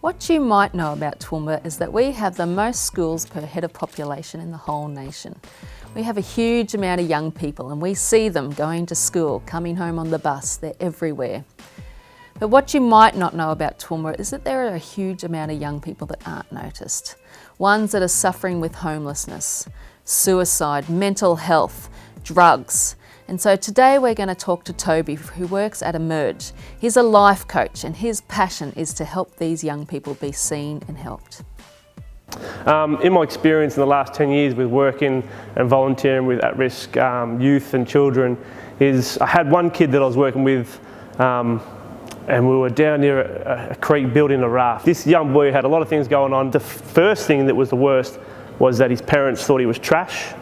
What you might know about Toowoomba is that we have the most schools per head of population in the whole nation. We have a huge amount of young people and we see them going to school, coming home on the bus, they're everywhere. But what you might not know about Toowoomba is that there are a huge amount of young people that aren't noticed. Ones that are suffering with homelessness, suicide, mental health, drugs. And so today we're going to talk to Tobe, who works at Emerge. He's a life coach and his passion is to help these young people be seen and helped. In my experience in the last 10 years with working and volunteering with at-risk youth and children is I had one kid that I was working with and we were down near a creek building a raft. This young boy had a lot of things going on. The first thing that was the worst was that his parents thought he was trash.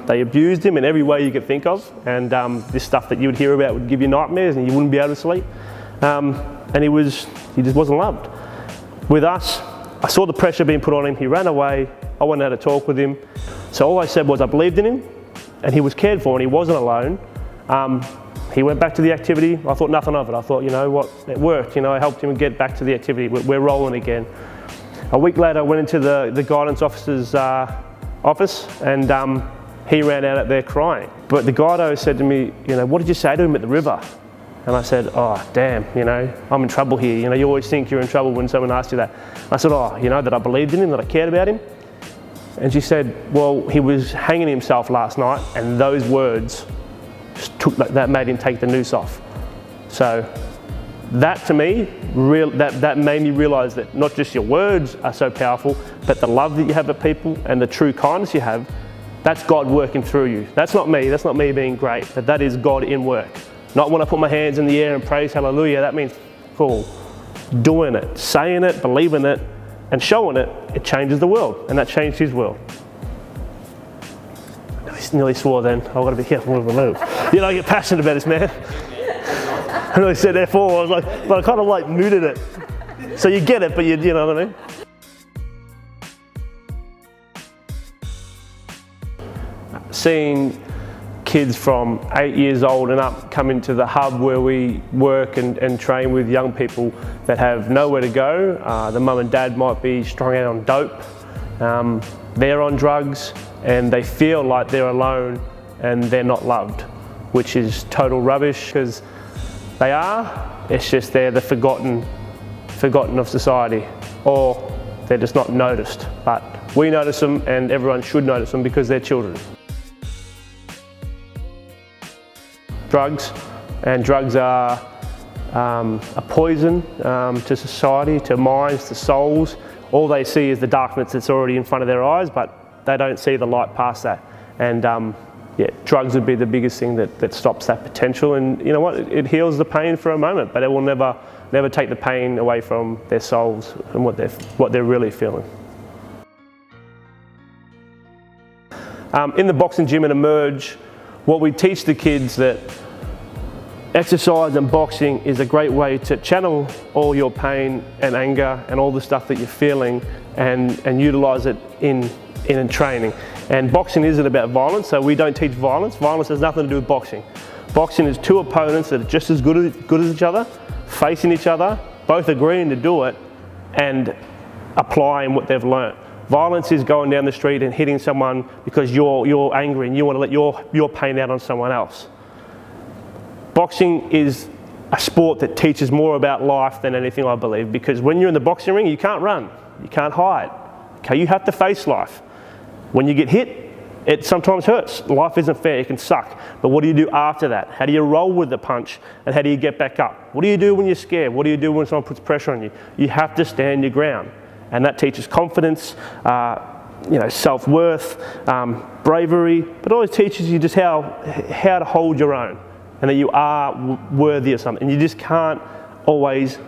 They abused him in every way you could think of, and this stuff that you would hear about would give you nightmares and you wouldn't be able to sleep. And he just wasn't loved. With us, I saw the pressure being put on him. He ran away. I went out to talk with him. So all I said was I believed in him and he was cared for and he wasn't alone. He went back to the activity. I thought nothing of it. I thought, you know what, it worked. You know, I helped him get back to the activity. We're rolling again. A week later, I went into the guidance officer's office and he ran out there crying. But the guido said to me, you know, what did you say to him at the river? And I said, oh, damn, you know, I'm in trouble here. You know, you always think you're in trouble when someone asks you that. I said, oh, you know, that I believed in him, that I cared about him. And she said, well, he was hanging himself last night and those words that made him take the noose off. So that to me, that made me realise that not just your words are so powerful, but the love that you have for people and the true kindness you have, that's God working through you. That's not me being great, but that is God in work. Not when I put my hands in the air and praise hallelujah, that means cool. Doing it, saying it, believing it, and showing it, it changes the world, and that changed his world. I nearly swore then, I've got to be careful with the move. You know, I get passionate about this, man. I really said therefore, I was like, but I kind of like muted it. So you get it, but you know what I mean? Seeing kids from 8 years old and up come into the hub where we work and train with young people that have nowhere to go. The mum and dad might be strung out on dope. They're on drugs and they feel like they're alone and they're not loved, which is total rubbish because they are, it's just they're the forgotten of society, or they're just not noticed. But we notice them and everyone should notice them because they're children. Drugs are a poison to society, to minds, to souls. All they see is the darkness that's already in front of their eyes, but they don't see the light past that. And yeah, drugs would be the biggest thing that stops that potential. And you know what? It heals the pain for a moment, but it will never take the pain away from their souls and what they're really feeling. In the boxing gym at Emerge, what we teach the kids that exercise and boxing is a great way to channel all your pain and anger and all the stuff that you're feeling and utilise it in training. And boxing isn't about violence, so we don't teach violence. Violence has nothing to do with boxing. Boxing is two opponents that are just as good as each other, facing each other, both agreeing to do it and applying what they've learnt. Violence is going down the street and hitting someone because you're angry and you want to let your pain out on someone else. Boxing is a sport that teaches more about life than anything, I believe, because when you're in the boxing ring, you can't run, you can't hide. Okay, you have to face life. When you get hit, it sometimes hurts. Life isn't fair, it can suck. But what do you do after that? How do you roll with the punch and how do you get back up? What do you do when you're scared? What do you do when someone puts pressure on you? You have to stand your ground. And that teaches confidence, you know, self-worth, bravery, but it always teaches you just how to hold your own and that you are worthy of something. And you just can't always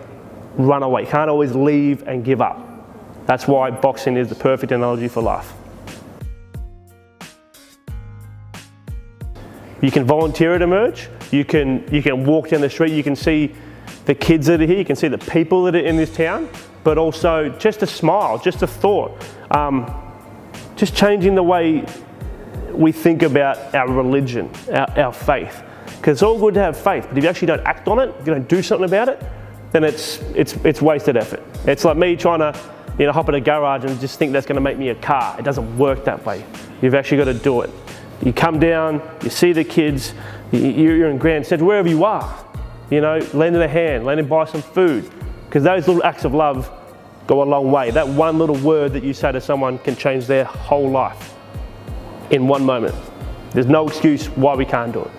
run away. You can't always leave and give up. That's why boxing is the perfect analogy for life. You can volunteer at Emerge, you can walk down the street, you can see the kids that are here, you can see the people that are in this town, but also just a smile, just a thought, just changing the way we think about our religion, our faith. Because it's all good to have faith, but if you actually don't act on it, if you don't do something about it, then it's wasted effort. It's like me trying to hop in a garage and just think that's going to make me a car. It doesn't work that way. You've actually got to do it. You come down, you see the kids, you're in Grand Central, wherever you are, lending a hand, lending buy some food, because those little acts of love go a long way. That one little word that you say to someone can change their whole life in one moment. There's no excuse why we can't do it.